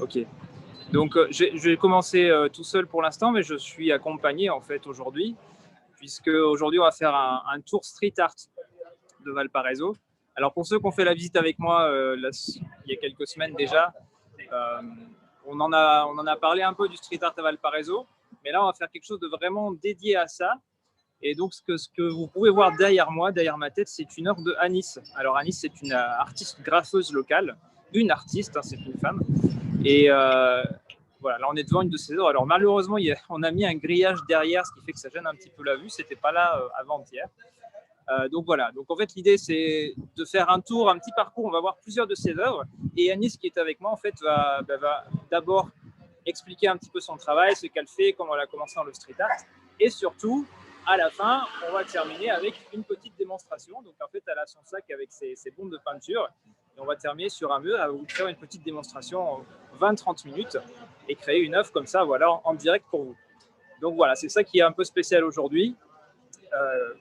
Ok. Donc, je vais commencer tout seul pour l'instant, mais je suis accompagné en fait aujourd'hui, puisque aujourd'hui on va faire un tour street art de Valparaiso. Alors pour ceux qui ont fait la visite avec moi il y a quelques semaines déjà, euh, on en a parlé un peu du street art à Valparaiso, mais là on va faire quelque chose de vraiment dédié à ça. Et donc ce que vous pouvez voir derrière moi, derrière ma tête, c'est une œuvre de Anis. Alors Anis, c'est une artiste graffeuse locale, une artiste, hein, c'est une femme. Et voilà, là on est devant une de ses œuvres. Alors malheureusement, on a mis un grillage derrière, ce qui fait que ça gêne un petit peu la vue. C'était pas là avant-hier. Donc voilà, donc en fait l'idée c'est de faire un tour, un petit parcours, on va voir plusieurs de ses œuvres et Anis qui est avec moi en fait va d'abord expliquer un petit peu son travail, ce qu'elle fait, comment elle a commencé dans le street art et surtout à la fin on va terminer avec une petite démonstration. Donc en fait elle a son sac avec ses bombes de peinture et on va terminer sur un mur, elle va vous faire une petite démonstration en 20-30 minutes et créer une œuvre comme ça voilà en direct pour vous. Donc voilà, c'est ça qui est un peu spécial aujourd'hui.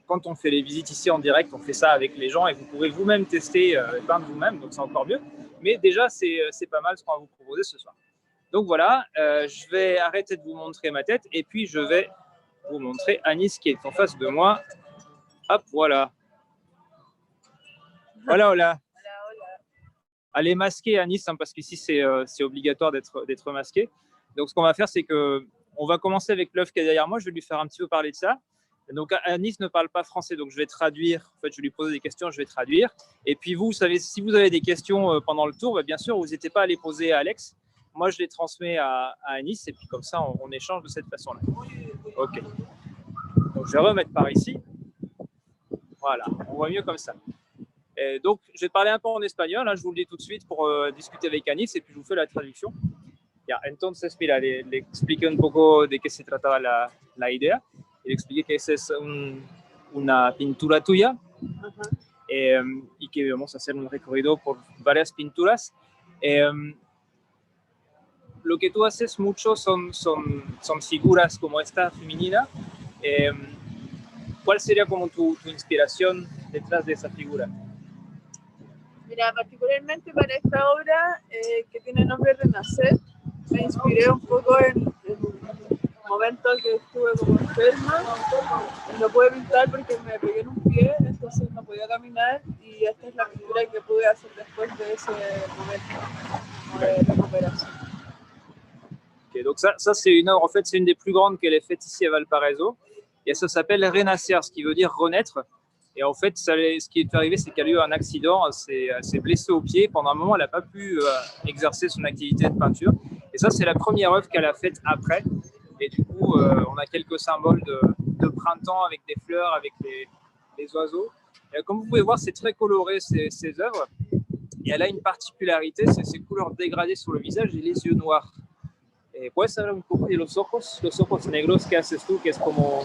Quand on fait les visites ici en direct, on fait ça avec les gens et vous pouvez vous-même tester et peindre vous-même, donc c'est encore mieux. Mais déjà, c'est pas mal ce qu'on va vous proposer ce soir. Donc voilà, je vais arrêter de vous montrer ma tête et puis je vais vous montrer Anis qui est en face de moi. Hop, voilà. Voilà, voilà. Elle est masquée, Anis, hein, parce qu'ici, c'est obligatoire d'être masqué. Donc ce qu'on va faire, c'est qu'on va commencer avec l'œuvre qui est derrière moi. Je vais lui faire un petit peu parler de ça. Donc Anis ne parle pas français, donc je vais traduire. En fait, je vais lui poser des questions, je vais traduire. Et puis vous savez, si vous avez des questions pendant le tour, bien sûr, vous n'hésitez pas à les poser à Alex. Moi, je les transmets à Anis et puis comme ça, on échange de cette façon-là. Ok. Donc je vais remettre par ici. Voilà, on voit mieux comme ça. Et donc, je vais parler un peu en espagnol, hein, je vous le dis tout de suite pour discuter avec Anis et puis je vous fais la traduction. Ya, entonces, mira, le expliqué un poco de qué se trataba la idea. Le expliqué que esa es una pintura tuya y que vamos a hacer un recorrido por varias pinturas. Lo que tú haces mucho son figuras como esta femenina. ¿Cuál sería como tu inspiración detrás de esa figura? Mira, particularmente para esta obra que tiene nombre Renacer, me inspiré un poco en un momento que estuve como enferma. No pude pintar porque me pegué en un pie, entonces no podía caminar y esta es la pintura que pude hacer después de ese momento de recupération. Okay, donc ça c'est une œuvre, en fait c'est une des plus grandes qu'elle ait faite ici à Valparaiso et ça s'appelle Renacer, ce qui veut dire renaître. Et en fait, ce qui est arrivé, c'est qu'elle a eu un accident, elle s'est blessée au pied. Pendant un moment, elle n'a pas pu exercer son activité de peinture. Et ça, c'est la première œuvre qu'elle a faite après. Et du coup, on a quelques symboles de printemps avec des fleurs, avec les oiseaux. Et comme vous pouvez voir, c'est très coloré ces œuvres. Et elle a une particularité, c'est ses couleurs dégradées sur le visage et les yeux noirs. Et ¿puedes hablar un poco de los ojos negros que haces tú, que es como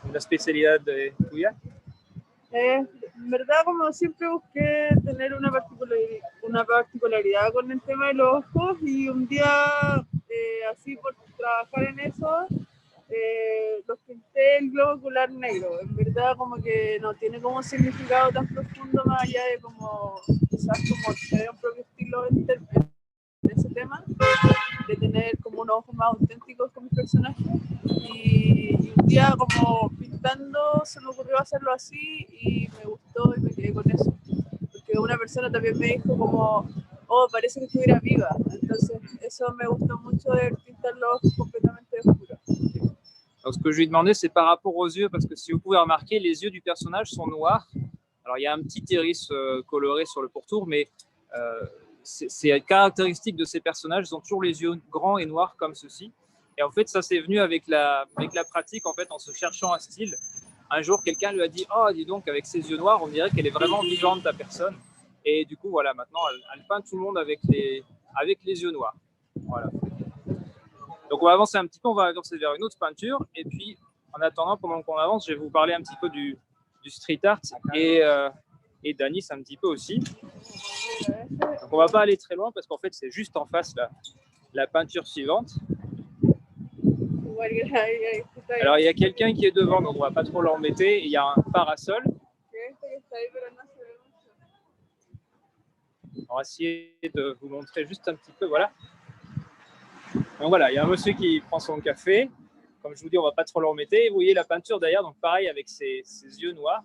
una especialidad tuya? En verdad, como siempre busqué tener una particularidad con el tema de los ojos y un día, así por trabajar en eso, los pinté el globo ocular negro. En verdad, como que no tiene como un significado tan profundo más allá de como quizás como tener un propio estilo en ese tema, de tener como unos ojos más auténticos con mis personajes. Y un día como pintando se me ocurrió hacerlo así y me gustó y me quedé con eso. Porque una persona también me dijo como, oh, parece que estuviera viva. Entonces eso me gustó mucho de pintar los ojos completamente oscuros. Donc, ce que je lui ai demandé, c'est par rapport aux yeux, parce que si vous pouvez remarquer, les yeux du personnage sont noirs. Alors, il y a un petit iris coloré sur le pourtour, mais c'est caractéristique de ces personnages. Ils ont toujours les yeux grands et noirs comme ceci. Et en fait, ça c'est venu avec la pratique, en fait, en se cherchant un style. Un jour, quelqu'un lui a dit « Oh, dis donc, avec ses yeux noirs, on dirait qu'elle est vraiment vivante, ta personne. » Et du coup, voilà, maintenant, elle peint tout le monde avec les yeux noirs. Voilà. Donc, on va avancer un petit peu, on va avancer vers une autre peinture. Et puis, en attendant, pendant qu'on avance, je vais vous parler un petit peu du street art et d'Anis un petit peu aussi. Donc, on ne va pas aller très loin parce qu'en fait, c'est juste en face la peinture suivante. Alors, il y a quelqu'un qui est devant, donc on ne va pas trop l'embêter. Il y a un parasol. On va essayer de vous montrer juste un petit peu, voilà. Donc voilà, il y a un monsieur qui prend son café. Comme je vous dis, on ne va pas trop le remettre. Vous voyez la peinture derrière, donc pareil avec ses yeux noirs.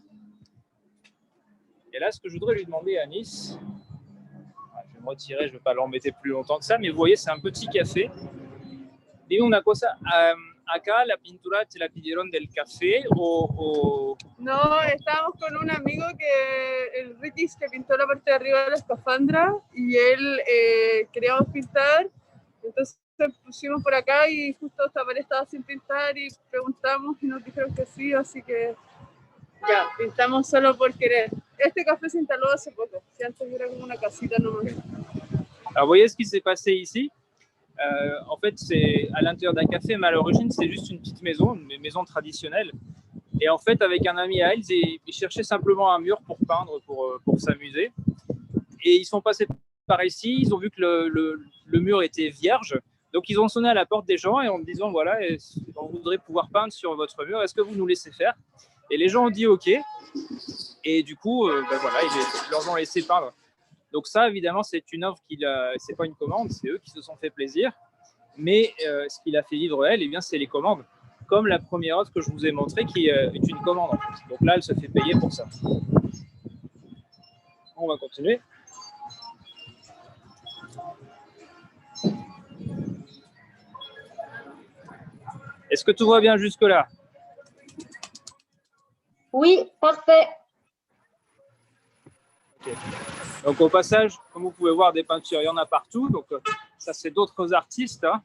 Et là, ce que je voudrais lui demander à Anis, je vais me retirer, je ne vais pas l'embêter plus longtemps que ça, mais vous voyez, c'est un petit café. Dime una cosa, acá la pintura te la pidieron del café o... No, estábamos con un amigo que, el Ritis, que pintó la parte de arriba de la escafandra y él queríamos pintar, entonces pusimos por acá y justo esta pared estaba sin pintar y preguntamos y nos dijeron que sí, así que ya, pintamos solo por querer. Este café se instaló hace poco, si antes era como una casita nomás. Alors, vous voyez ce qui s'est passé ici. En fait, c'est à l'intérieur d'un café, mais à l'origine, c'est juste une petite maison, une maison traditionnelle. Et en fait, avec un ami à elle, ils cherchaient simplement un mur pour peindre, pour s'amuser. Et ils sont passés par ici, ils ont vu que le mur était vierge. Donc, ils ont sonné à la porte des gens et en disant, voilà, on voudrait pouvoir peindre sur votre mur, est-ce que vous nous laissez faire? Et les gens ont dit OK. Et du coup, voilà, ils leur ont laissé peindre. Donc ça, évidemment, c'est une œuvre c'est pas une commande, c'est eux qui se sont fait plaisir. Mais ce qu'il a fait vivre elle, eh bien, c'est les commandes. Comme la première œuvre que je vous ai montrée, qui est une commande. En fait. Donc là, elle se fait payer pour ça. On va continuer. Est-ce que tout va bien jusque-là? Oui, parfait. Okay. Donc au passage, comme vous pouvez voir, des peintures, il y en a partout. Donc ça, c'est d'autres artistes. Hein.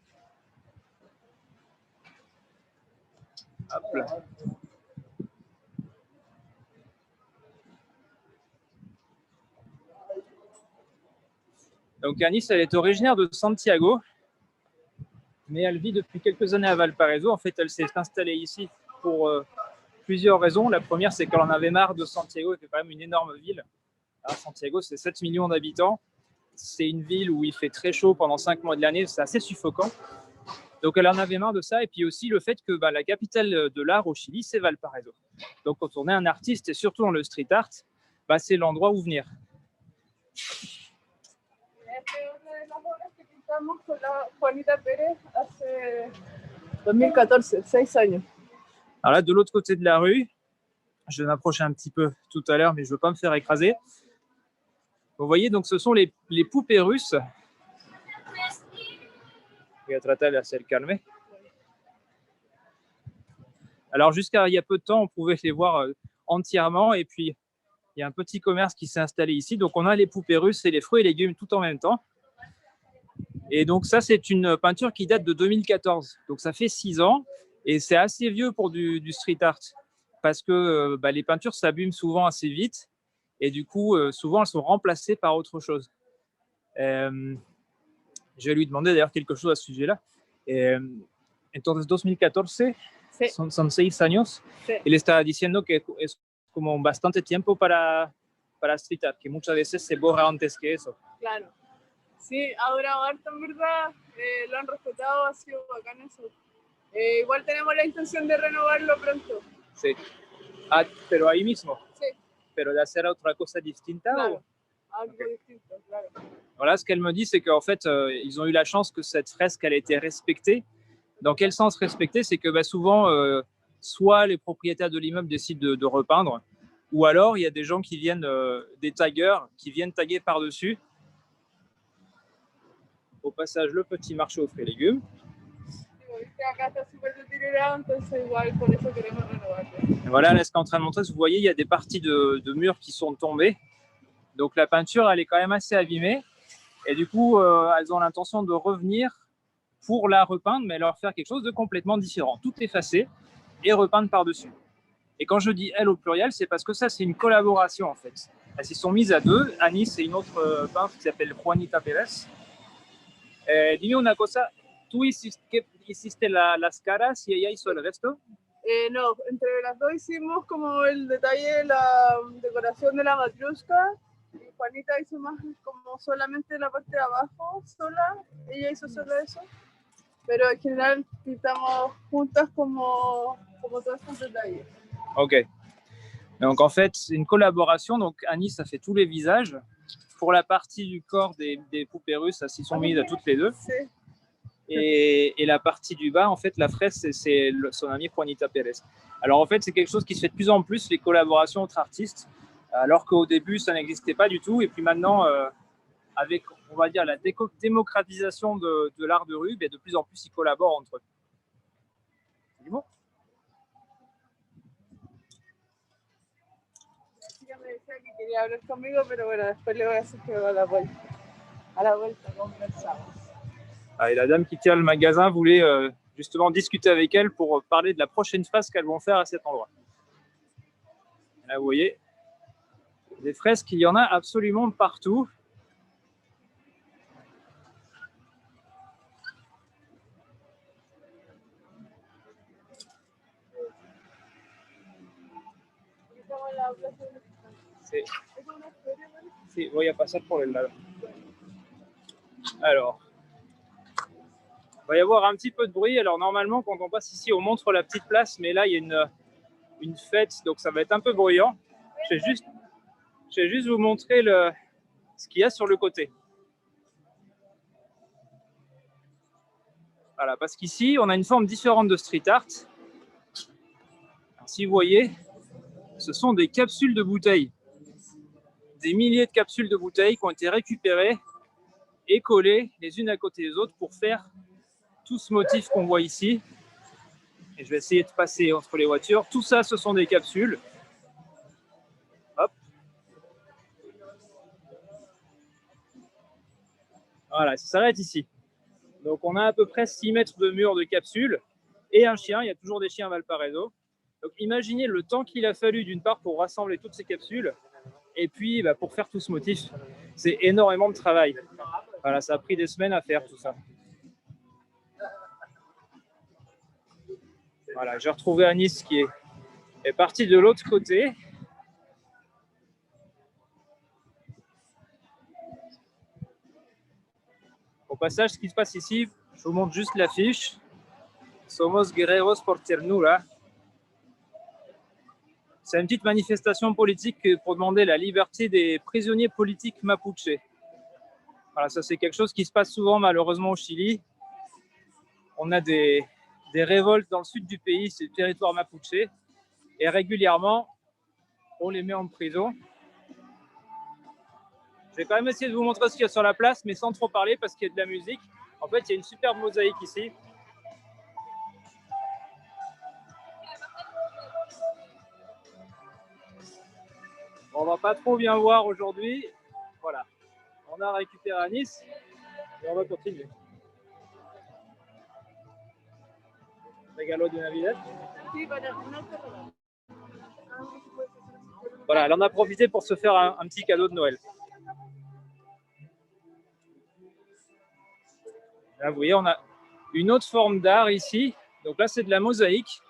Hop là. Donc Anis, elle est originaire de Santiago, mais elle vit depuis quelques années à Valparaiso. En fait, elle s'est installée ici pour plusieurs raisons. La première, c'est qu'elle en avait marre de Santiago, qui est quand même une énorme ville. Alors, Santiago, c'est 7 millions d'habitants. C'est une ville où il fait très chaud pendant 5 mois de l'année. C'est assez suffocant. Donc, elle en avait marre de ça. Et puis aussi le fait que la capitale de l'art au Chili, c'est Valparaiso. Donc, quand on est un artiste, et surtout dans le street art, c'est l'endroit où venir. Con la Juanita Pérez hace 2014, 6 años. Alors là, de l'autre côté de la rue, je vais m'approcher un petit peu tout à l'heure, mais je ne veux pas me faire écraser. Vous voyez, donc ce sont les poupées russes. Voy a tratar de acercarme. Alors jusqu'à il y a peu de temps, on pouvait les voir entièrement, et puis il y a un petit commerce qui s'est installé ici. Donc on a les poupées russes et les fruits et légumes tout en même temps. Et donc ça, c'est une peinture qui date de 2014. Donc ça fait 6 ans et c'est assez vieux pour du street art parce que les peintures s'abîment souvent assez vite et du coup, souvent, elles sont remplacées par autre chose. Je vais lui demander d'ailleurs quelque chose à ce sujet-là. Entonces, 2014, Sí. son 6 años. Sí. Él está diciendo que es como bastante tiempo para street art, que muchas veces se borra antes que eso. Claro. Sí, ha durado harto en verdad, lo han respetado, ha sido bacán eso. Igual tenemos la intención de renovarlo pronto. Sí. Ah, pero ahí mismo. Sí. Pero de hacer otra cosa distinta. Claro. ¿O? Algo Okay. distinto, claro. Voilà, ce qu'elle me dit, c'est qu'en fait, ils ont eu la chance que cette fresque, elle ait été respectée. Dans quel sens respectée? C'est que souvent, soit les propriétaires de l'immeuble décident de repeindre, ou alors il y a des gens qui viennent, des taggers, qui viennent taguer par-dessus. Au passage, le petit marché aux fruits et légumes. Voilà, là, ce qu'elle est en train de montrer, vous voyez, il y a des parties de murs qui sont tombées. Donc la peinture, elle est quand même assez abîmée. Et du coup, elles ont l'intention de revenir pour la repeindre, mais leur faire quelque chose de complètement différent. Tout effacer et repeindre par-dessus. Et quand je dis elles au pluriel, c'est parce que ça, c'est une collaboration en fait. Elles s'y sont mises à deux. Anis et une autre peintre qui s'appelle Juanita Pérez. Dime una cosa, ¿tú hiciste las caras y ella hizo el resto? No, entre las dos hicimos como el detalle, la decoración de la matrioshka. Y Juanita hizo más como solamente la parte de abajo, sola. Ella hizo solo eso. Pero en general pintamos juntas como todos estos detalles. Ok. Donc en fait, c'est une collaboration. Donc Anis a fait tous les visages. Pour la partie du corps des poupées russes, elles s'y sont mises à toutes les deux. Sí. Et la partie du bas, en fait, la fresque, c'est son ami Juanita Pérez. Alors, en fait, c'est quelque chose qui se fait de plus en plus, les collaborations entre artistes, alors qu'au début, ça n'existait pas du tout. Et puis maintenant, avec, on va dire, la démocratisation de l'art de rue, de plus en plus, ils collaborent entre eux. C'est bon. Me decía que quería hablar conmigo, pero bueno, después le voy a decir que va a la vuelta. A la vuelta conversamos. Ah, et la dame qui tient le magasin voulait justement discuter avec elle pour parler de la prochaine fresque qu'elles vont faire à cet endroit. Et là, vous voyez, des fresques, il y en a absolument partout. Sí, voy a pasar por el lado. Alors, il va y avoir un petit peu de bruit. Alors, normalement, quand on passe ici, on montre la petite place, mais là, il y a une fête, donc ça va être un peu bruyant. Je vais juste vous montrer ce qu'il y a sur le côté. Voilà, parce qu'ici, on a une forme différente de street art. Alors, si vous voyez, ce sont des capsules de bouteilles. Des milliers de capsules de bouteilles qui ont été récupérées et collées les unes à côté des autres pour faire tout ce motif qu'on voit ici. Et je vais essayer de passer entre les voitures. Tout ça, ce sont des capsules. Hop. Voilà, ça s'arrête ici. Donc, on a à peu près 6 mètres de mur de capsules et un chien. Il y a toujours des chiens à Valparaiso. Donc, imaginez le temps qu'il a fallu, d'une part, pour rassembler toutes ces capsules et puis pour faire tout ce motif. C'est énormément de travail. Voilà, ça a pris des semaines à faire tout ça. Voilà, j'ai retrouvé Anis qui est parti de l'autre côté. Au passage, ce qui se passe ici, je vous montre juste l'affiche. Somos guerreros por ternura. C'est une petite manifestation politique pour demander la liberté des prisonniers politiques mapuche. Voilà, ça c'est quelque chose qui se passe souvent malheureusement au Chili. On a des révoltes dans le sud du pays, c'est le territoire mapuche, et régulièrement, on les met en prison. Je vais quand même essayer de vous montrer ce qu'il y a sur la place, mais sans trop parler parce qu'il y a de la musique. En fait, il y a une superbe mosaïque ici. Bon, on va pas trop bien voir aujourd'hui. Voilà, on a récupéré Anis et on va continuer. Regalo de Navidad. Voilà, elle en a profité pour se faire un petit cadeau de Noël. Là, vous voyez, on a une autre forme d'art ici. Donc là, c'est de la mosaïque.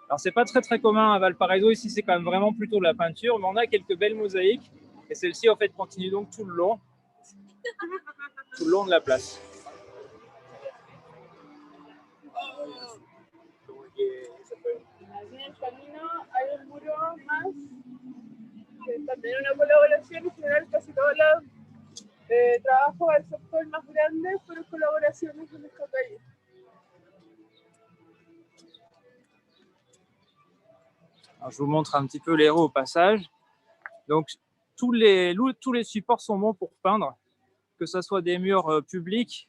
Alors, c'est pas très très commun à Valparaiso. Ici, c'est quand même vraiment plutôt de la peinture, mais on a quelques belles mosaïques. Et celle-ci, en fait, continue donc tout le long de la place. Aquí en el camino hay un muro más que también es una colaboración. En general, casi todos los trabajos del sector más grandes fueron colaboraciones en esta calle. Alors, je vous montre un petit peu les roues au passage. Donc, tous les supports sont bons pour peindre, que ce soit des murs publics,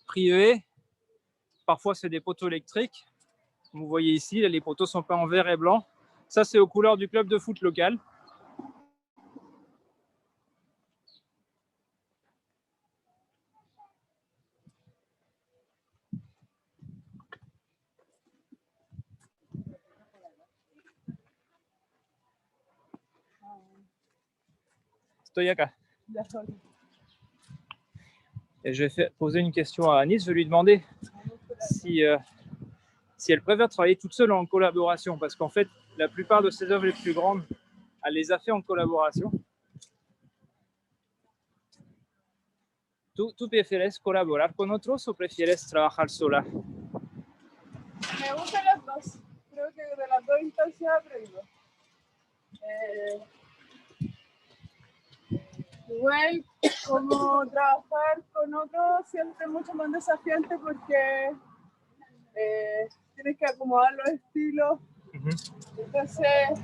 privés. Parfois, c'est des poteaux électriques. Comme vous voyez ici, là, les poteaux sont peints en vert et blanc. Ça, c'est aux couleurs du club de foot local. Estoy acá. Et je vais poser une question à Anis. Je vais lui demander si elle préfère travailler toute seule ou en collaboration. Parce qu'en fait, la plupart de ses œuvres les plus grandes, elle les a fait en collaboration. ¿Tú prefieres colaborar con otros o prefieres trabajar sola? Me gustan las dos. Creo que de las dos instancias aprendo. Me igual como trabajar con otros siempre es mucho más desafiante porque tienes que acomodar los estilos, entonces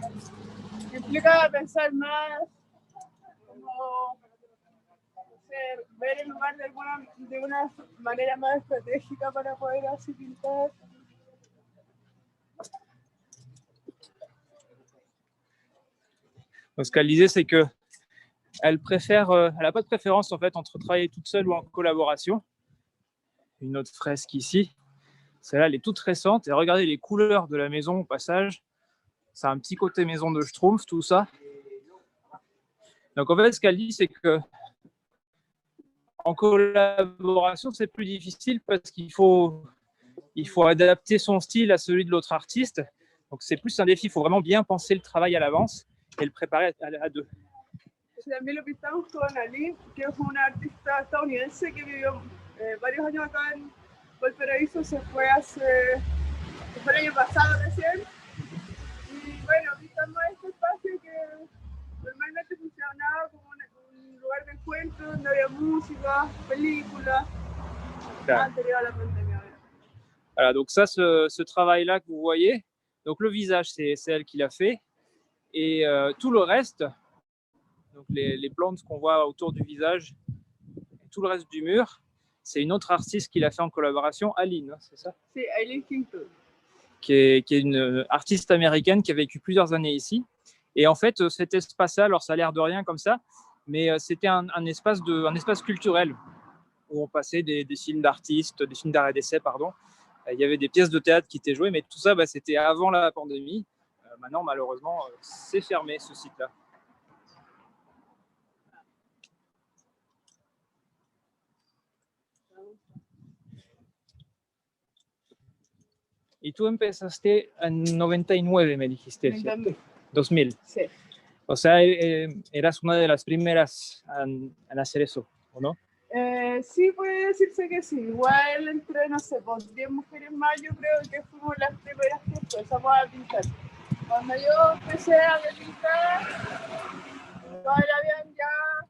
implica pensar más, como no sé, ver el lugar de una manera más estratégica para poder así pintar. Donc, ce qu'elle disait, c'est que elle n'a pas de préférence en fait entre travailler toute seule ou en collaboration. Une autre fresque ici, celle-là, elle est toute récente. Et regardez les couleurs de la maison au passage. C'est un petit côté maison de Schtroumpf, tout ça. Donc en fait, ce qu'elle dit, c'est que en collaboration, c'est plus difficile parce qu'il faut adapter son style à celui de l'autre artiste. Donc c'est plus un défi. Il faut vraiment bien penser le travail à l'avance et le préparer à deux. También lo pintamos con Ali, que es una artista estadounidense que vivió varios años acá en Valparaíso, se fue el año pasado recién. Y bueno, pintamos este espacio que normalmente funcionaba como un lugar de encuentro donde había música, películas, anterior à la pandémie. Voilà, donc ça, ce travail-là que vous voyez, donc le visage, c'est elle qui l'a fait. Et tout le reste, donc les plantes qu'on voit autour du visage, tout le reste du mur, c'est une autre artiste qui l'a fait en collaboration, Aline, c'est ça? C'est Aline Quinto. Qui est une artiste américaine qui a vécu plusieurs années ici. Et en fait, cet espace-là, alors ça a l'air de rien comme ça, mais c'était un espace culturel où on passait des films d'artistes, des films d'art et d'essai, pardon. Il y avait des pièces de théâtre qui étaient jouées, mais tout ça, c'était avant la pandémie. Maintenant, malheureusement, c'est fermé, ce site-là. Y tú empezaste en 99, me dijiste. 2000. Sí. O sea, eras una de las primeras en hacer eso, ¿o no? Sí, puede decirse que sí. Igual entre, no sé, pues 10 mujeres más, yo creo que fuimos las primeras que empezamos a pintar. Cuando yo empecé a pintar, todavía habían ya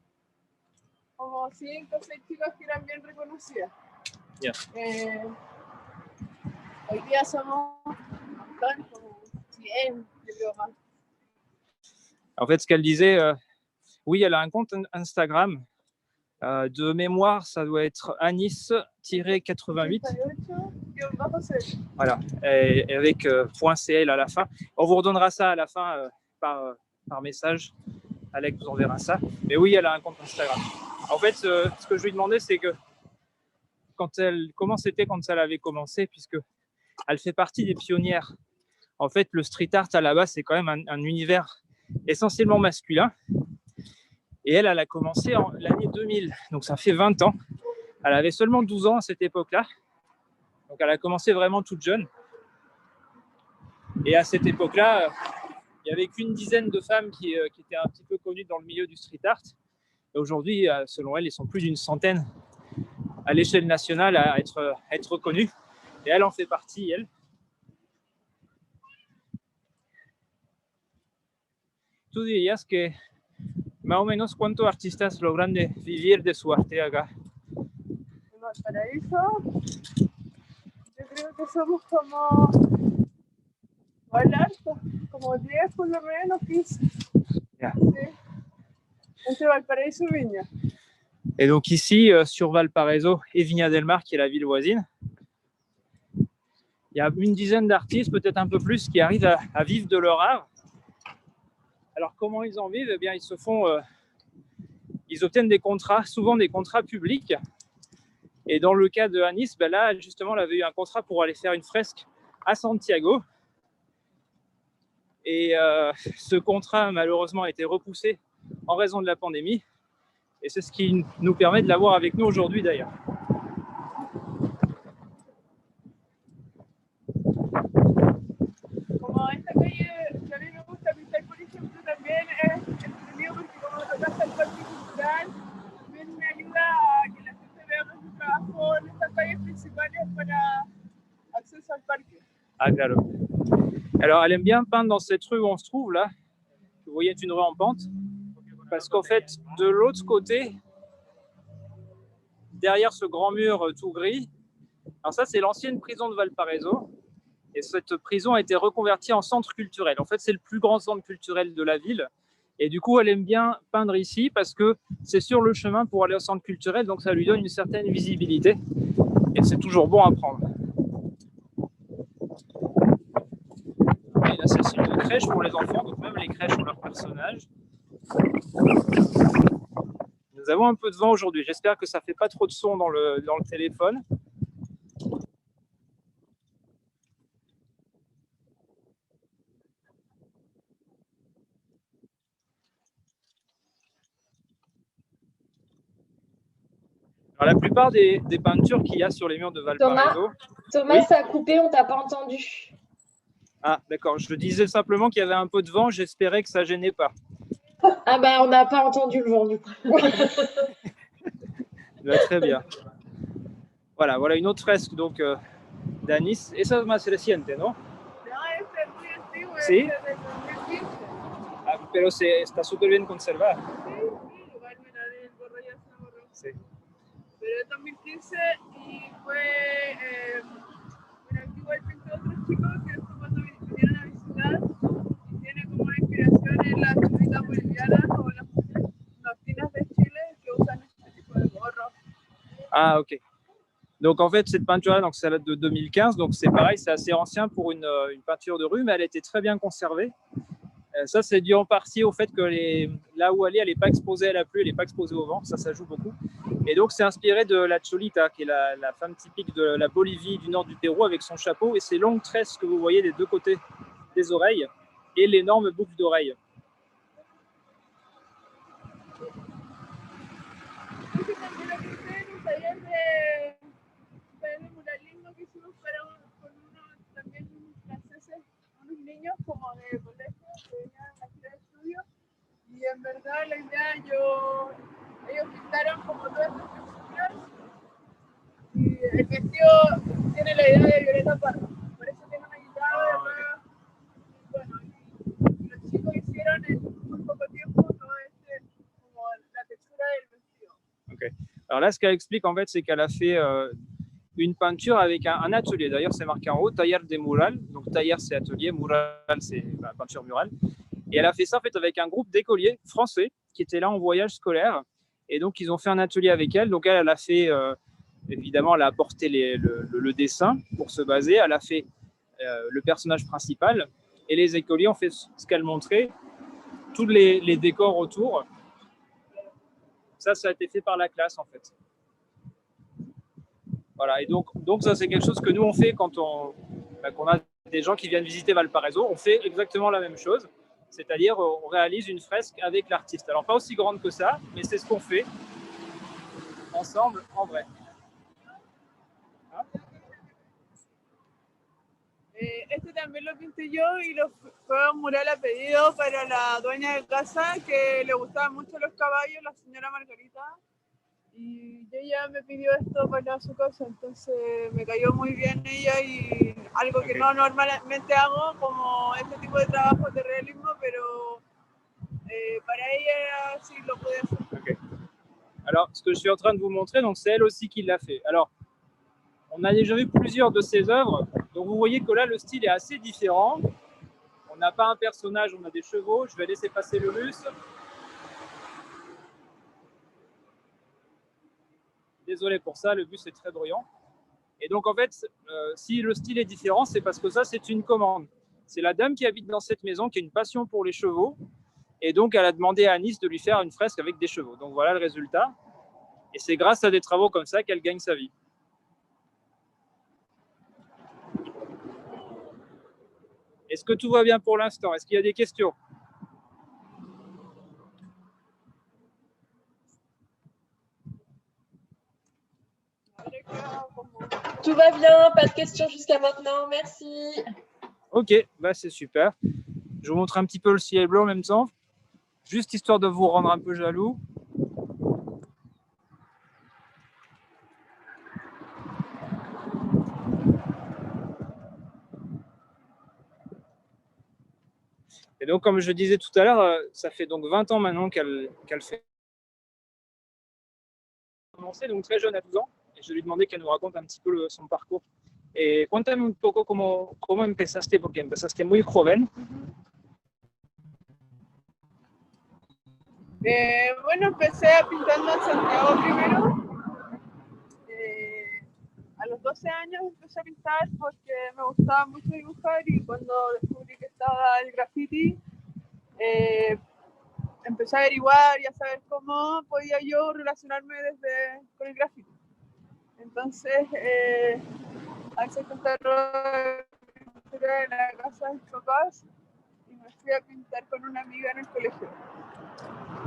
como 5 o 6 chicas que eran bien reconocidas. Yeah. Hoy día somos como 100, yo creo más. En fait, ce qu'elle disait, oui, elle a un compte Instagram. De mémoire, ça doit être Anis-88. Voilà, et avec .cl à la fin. On vous redonnera ça à la fin par message. Alex vous enverra ça. Mais oui, elle a un compte Instagram. En fait, ce que je lui demandais, c'est que comment c'était quand elle avait commencé, puisque elle fait partie des pionnières. En fait, le street art à la base, c'est quand même un univers essentiellement masculin. Et elle a commencé en l'année 2000, donc ça fait 20 ans. Elle avait seulement 12 ans à cette époque-là. Donc elle a commencé vraiment toute jeune. Et à cette époque-là, il n'y avait qu'une dizaine de femmes qui étaient un petit peu connues dans le milieu du street art. Et aujourd'hui, selon elle, ils sont plus d'une centaine à l'échelle nationale à être reconnues. Et elle en fait partie, elle. ¿Tú dirías que más o menos cuántos artistas logran vivir de su arte acá? En Valparaíso, yo creo que somos como como 10 por lo menos, 15. Yeah. Sí. Entre Valparaíso y Viña. Et donc ici, sur Valparaiso et Viña del Mar, qui est la ville voisine, il y a une dizaine d'artistes, peut-être un peu plus, qui arrivent à vivre de leur art. Alors comment ils en vivent? Eh bien, ils obtiennent des contrats, souvent des contrats publics. Et dans le cas de Anis, là, justement, elle avait eu un contrat pour aller faire une fresque à Santiago. Et ce contrat, malheureusement, a été repoussé en raison de la pandémie. Et c'est ce qui nous permet de l'avoir avec nous aujourd'hui, d'ailleurs. Como esta calle, que a mí me gusta pintar, por ejemplo, también es entretenido porque como tocaste el parque cultural, también me ayuda a que la gente vea nuestro trabajo en estas calles principales para acceso al parque. Ah, claro. Alors, elle aime bien peindre dans cette rue où on se trouve, là. Vous voyez, c'est une rue en pente. parce qu'en fait, de l'autre côté, derrière ce grand mur tout gris, alors ça, c'est l'ancienne prison de Valparaiso. Et cette prison a été reconvertie en centre culturel. En fait, c'est le plus grand centre culturel de la ville. Et du coup, elle aime bien peindre ici parce que c'est sur le chemin pour aller au centre culturel, donc ça lui donne une certaine visibilité. Et c'est toujours bon à prendre. Et là, c'est une crèche pour les enfants, donc même les crèches ont leurs personnages. Nous avons un peu de vent aujourd'hui. J'espère que ça ne fait pas trop de son dans le téléphone. Alors, la plupart des peintures qu'il y a sur les murs de Valparaiso... Thomas, oui, ça a coupé, on t'a pas entendu. Ah, d'accord. Je disais simplement qu'il y avait un peu de vent. J'espérais que ça gênait pas. Ah bah, on n'a pas entendu le vent, du coup. Très bien. Voilà une autre fresque donc d'Anis. Esa es más reciente, ¿no? No, esta es muy antigua, ¿Sí? esta es del 2015. Ah, pero está súper bien conservada. Sí, igual mira, el gorro ya se borró. Sí. Pero es 2015 y fue, bueno, aquí igual pintó otros chicos que después cuando vinieron a visitar y tiene como una inspiración en las cholitas bolivianas o las nortinas de Chile que usan este tipo de gorros. Ah, ok. Donc en fait, cette peinture-là, donc ça date de 2015, donc c'est pareil, c'est assez ancien pour une peinture de rue, mais elle était très bien conservée. Ça, c'est dû en partie au fait que là où elle n'est pas exposée à la pluie, elle n'est pas exposée au vent, ça joue beaucoup. Et donc c'est inspiré de la cholita, qui est la femme typique de la Bolivie, du nord du Pérou, avec son chapeau et ses longues tresses que vous voyez des deux côtés des oreilles et l'énorme boucle d'oreille. Como de colegio que venían aquí al estudio y en verdad la idea ellos pintaron como todas estas texturas y el vestido tiene la idea de Violeta Parra, por eso tiene una guitarra acá. Bueno, y los chicos hicieron en muy poco tiempo todo como la textura del vestido. Okay. Alors là, ce qu'elle explique en fait, c'est qu'elle a fait une peinture avec un atelier. D'ailleurs, c'est marqué en haut, taller de mural. Donc, tailler, c'est atelier, mural, c'est peinture murale. Et elle a fait ça en fait avec un groupe d'écoliers français qui étaient là en voyage scolaire. Et donc, ils ont fait un atelier avec elle. Donc, elle a fait, évidemment, elle a apporté le dessin pour se baser. Elle a fait le personnage principal. Et les écoliers ont fait ce qu'elle montrait, tous les décors autour. Ça a été fait par la classe, en fait. Voilà, et donc ça, c'est quelque chose que nous, on fait quand on a des gens qui viennent visiter Valparaiso. On fait exactement la même chose, c'est-à-dire on réalise une fresque avec l'artiste. Alors, pas aussi grande que ça, mais c'est ce qu'on fait ensemble, en vrai. Hein? Este también lo pinté yo y fue un mural a pedido para la dueña de casa que le gustaban mucho los caballos, la señora Margarita. Y ella me pidió esto para su casa, entonces me cayó muy bien ella y algo que no normalmente hago, como este tipo de trabajos de realismo, pero para ella sí lo pude hacer. Okay. Alors, ce que je suis en train de vous montrer, donc c'est elle aussi qui l'a fait. Alors, on a déjà vu plusieurs de ses œuvres, donc vous voyez que là, le style est assez différent. On n'a pas un personnage, on a des chevaux. Je vais laisser passer le bus. Désolé pour ça, le bus est très bruyant. Et donc, en fait, si le style est différent, c'est parce que ça, c'est une commande. C'est la dame qui habite dans cette maison qui a une passion pour les chevaux. Et donc, elle a demandé à Anis de lui faire une fresque avec des chevaux. Donc, voilà le résultat. Et c'est grâce à des travaux comme ça qu'elle gagne sa vie. Est-ce que tout va bien pour l'instant? Est-ce qu'il y a des questions? Tout va bien, pas de questions jusqu'à maintenant, merci. Ok, bah c'est super. Je vous montre un petit peu le ciel bleu en même temps, juste histoire de vous rendre un peu jaloux. Et donc, comme je disais tout à l'heure, ça fait donc 20 ans maintenant qu'elle fait. Elle a commencé donc très jeune, à 12 ans, et je lui ai demandé qu'elle nous raconte un petit peu son parcours. Et cuéntame un poco cómo empezaste, porque empezaste muy joven. Bueno, empecé pintando en Santiago primero. A los 12 años empecé a pintar porque me gustaba mucho dibujar y cuando descubrí que estaba el graffiti, empecé a averiguar y a saber cómo podía yo relacionarme con el graffiti. Entonces, a veces contaron la historia de la casa de mis papás y me fui a pintar con una amiga en el colegio.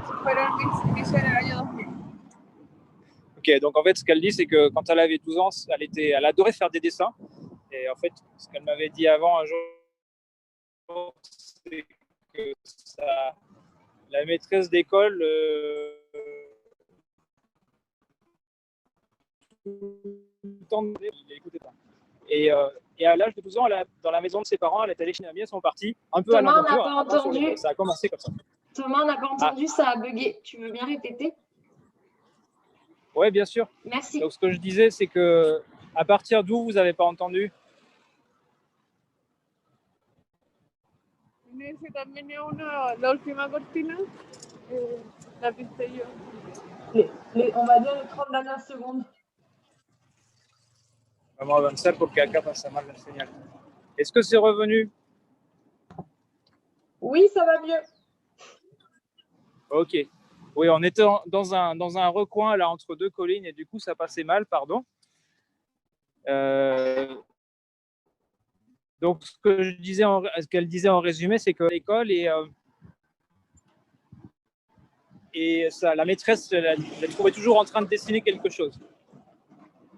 Eso fueron mis inicios en el año 2000. Ok, donc en fait, ce qu'elle dit, c'est que quand elle avait 12 ans, elle adorait faire des dessins. Et en fait, ce qu'elle m'avait dit avant un jour, c'est que la maîtresse d'école tout le temps, il n'écoutait pas. Et à l'âge de 12 ans, dans la maison de ses parents, elle est allée chez une amie, elles sont partis un peu à l'aventure. Thomas, on n'a pas entendu. Ça a commencé comme ça. Thomas, on n'a pas entendu, ça a bugué. Tu veux bien répéter? Oui, bien sûr. Merci. Donc, ce que je disais, c'est que à partir d'où vous n'avez pas entendu? Ese también es la última cortina, la pinté yo. On va dire les 30 dernières secondes. Vamos a avanzar porque acá pasa mal la señal. Est-ce que c'est revenu? Oui, ça va mieux. Ok. Oui, on était dans un recoin là entre deux collines et du coup ça passait mal, pardon. Donc ce qu'elle disait en résumé, c'est que l'école et ça, la maîtresse la trouvait toujours en train de dessiner quelque chose.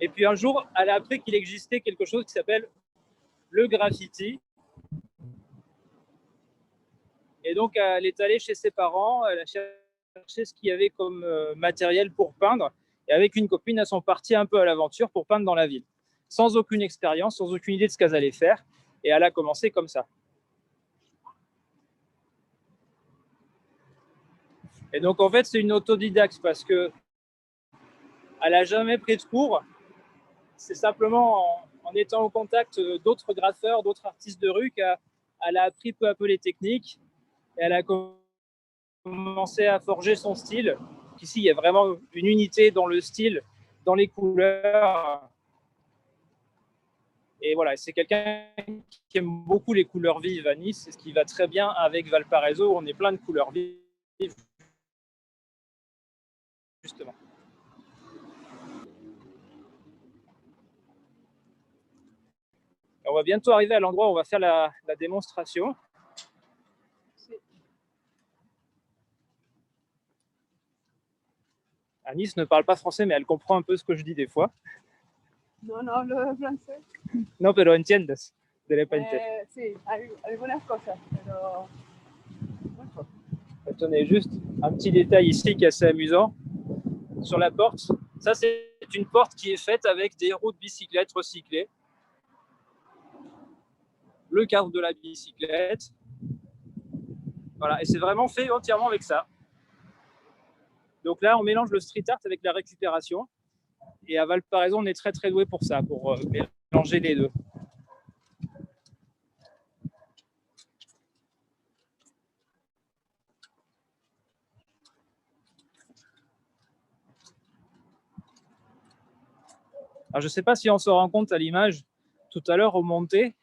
Et puis un jour, elle a appris qu'il existait quelque chose qui s'appelle le graffiti. Et donc elle est allée chez ses parents, elle a cherché ce qu'il y avait comme matériel pour peindre. Et avec une copine, elles sont parties un peu à l'aventure pour peindre dans la ville. Sans aucune expérience, sans aucune idée de ce qu'elles allaient faire. Et elle a commencé comme ça. Et donc, en fait, c'est une autodidacte parce qu'elle n'a jamais pris de cours. C'est simplement en étant au contact d'autres graffeurs, d'autres artistes de rue qu'elle a appris peu à peu les techniques. Et elle a commencé à forger son style. Ici, il y a vraiment une unité dans le style, dans les couleurs. Et voilà, c'est quelqu'un qui aime beaucoup les couleurs vives à Nice, c'est ce qui va très bien avec Valparaiso, où on est plein de couleurs vives, justement. On va bientôt arriver à l'endroit où on va faire la démonstration. Anis ne parle pas français, mais elle comprend un peu ce que je dis des fois. No, no hablo francés. No, pero entiendes, de repente. Sí, algunas cosas, pero muy poco. Tenez, juste un petit détail ici qui est assez amusant. Sur la porte, ça c'est une porte qui est faite avec des roues de bicyclette recyclées. Le cadre de la bicyclette. Voilà, et c'est vraiment fait entièrement avec ça. Donc là, on mélange le street art avec la récupération. Et à Valparaiso, on est très très doué pour ça, pour mélanger les deux. Alors, je ne sais pas si on se rend compte à l'image, tout à l'heure, au montée,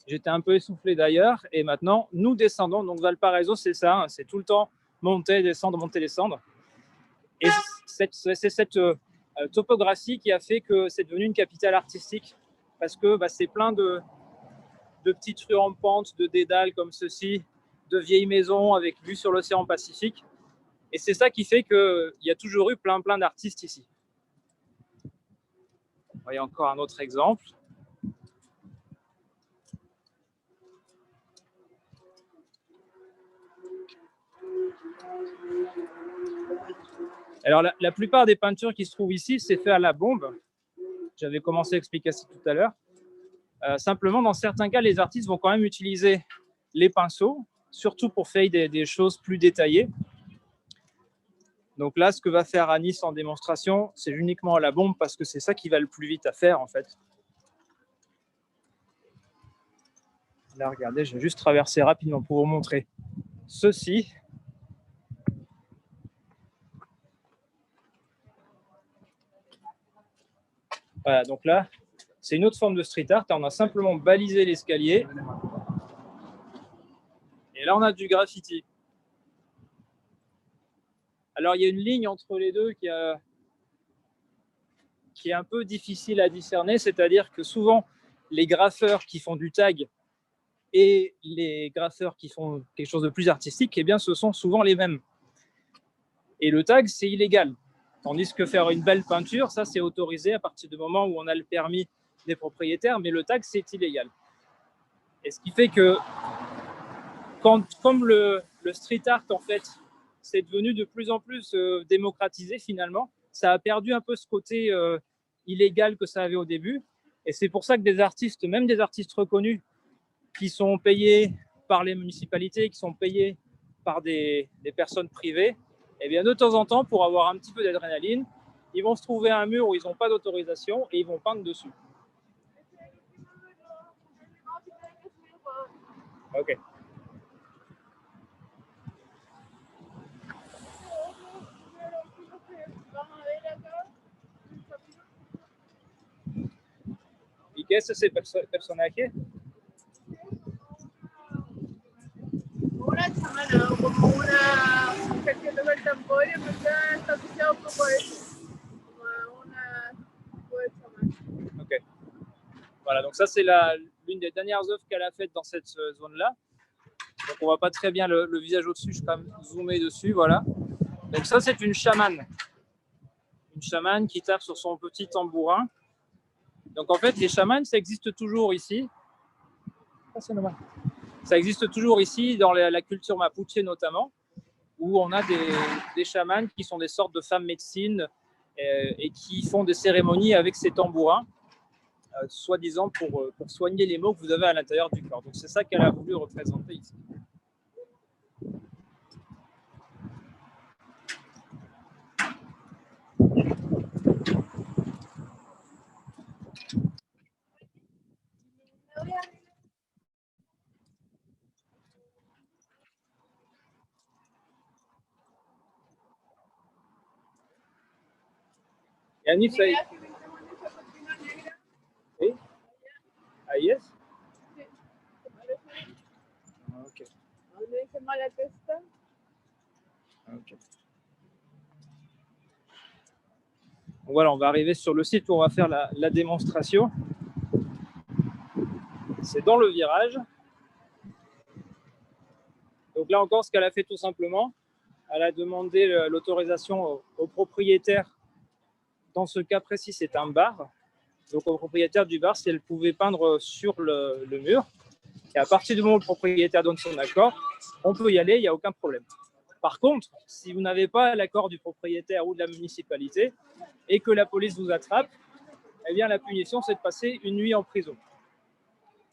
j'étais un peu essoufflé d'ailleurs, et maintenant, nous descendons. Donc, Valparaiso, c'est ça, hein, c'est tout le temps monter, descendre, monter, descendre. Et c'est cette topographie qui a fait que c'est devenu une capitale artistique, parce que c'est plein de petites rues en pente, de dédales comme ceci, de vieilles maisons avec vue sur l'océan Pacifique. Et c'est ça qui fait qu'il y a toujours eu plein d'artistes ici. Voyez encore un autre exemple. Alors, la plupart des peintures qui se trouvent ici, c'est fait à la bombe. J'avais commencé à expliquer ça tout à l'heure. Simplement, dans certains cas, les artistes vont quand même utiliser les pinceaux surtout pour faire des choses plus détaillées. Donc là, ce que va faire Anis en démonstration, c'est uniquement la bombe parce que c'est ça qui va le plus vite à faire en fait. Là, regardez, je vais juste traverser rapidement pour vous montrer ceci. Voilà, donc là, c'est une autre forme de street art. On a simplement balisé l'escalier. Et là, on a du graffiti. Alors, il y a une ligne entre les deux qui est un peu difficile à discerner, c'est-à-dire que souvent, les graffeurs qui font du tag et les graffeurs qui font quelque chose de plus artistique, eh bien, ce sont souvent les mêmes. Et le tag, c'est illégal. Tandis que faire une belle peinture, ça, c'est autorisé à partir du moment où on a le permis des propriétaires, mais le tag, c'est illégal. Et ce qui fait que, comme le street art, en fait, c'est devenu de plus en plus démocratisé, finalement, ça a perdu un peu ce côté illégal que ça avait au début. Et c'est pour ça que des artistes, même des artistes reconnus, qui sont payés par les municipalités, qui sont payés par des personnes privées, eh bien, de temps en temps, pour avoir un petit peu d'adrénaline, ils vont se trouver à un mur où ils n'ont pas d'autorisation et ils vont peindre dessus. Ok. ¿Y qué es ese personaje? Una chamana, como una mujer que toca el tambor y en verdad está asociado un poco a eso, como a una tipo de chamán. Ok. Voilà, donc ça c'est l'une des dernières œuvres qu'elle a faites dans cette zone-là. Donc on voit pas très bien le visage au-dessus, je vais quand même zoomer dessus, voilà. Donc ça c'est une chamane. Une chamane qui tape sur son petit tambourin. Donc en fait les chamanes ça existe toujours ici. Ça existe toujours ici dans la culture mapuche notamment, où on a des chamanes qui sont des sortes de femmes médecines et qui font des cérémonies avec ces tambourins, soi-disant pour soigner les maux que vous avez à l'intérieur du corps. Donc c'est ça qu'elle a voulu représenter ici. Et Anis, ahí es. Ok. ¿Dónde dice mala testa? Okay. Voilà, on va arriver sur le site où on va faire la démonstration. C'est dans le virage. Donc là encore, ce qu'elle a fait tout simplement, elle a demandé l'autorisation au propriétaire. Dans ce cas précis, c'est un bar. Donc au propriétaire du bar, si elle pouvait peindre sur le mur. Et à partir du moment où le propriétaire donne son accord, on peut y aller, il n'y a aucun problème. Par contre, si vous n'avez pas l'accord du propriétaire ou de la municipalité et que la police vous attrape, eh bien la punition, c'est de passer une nuit en prison.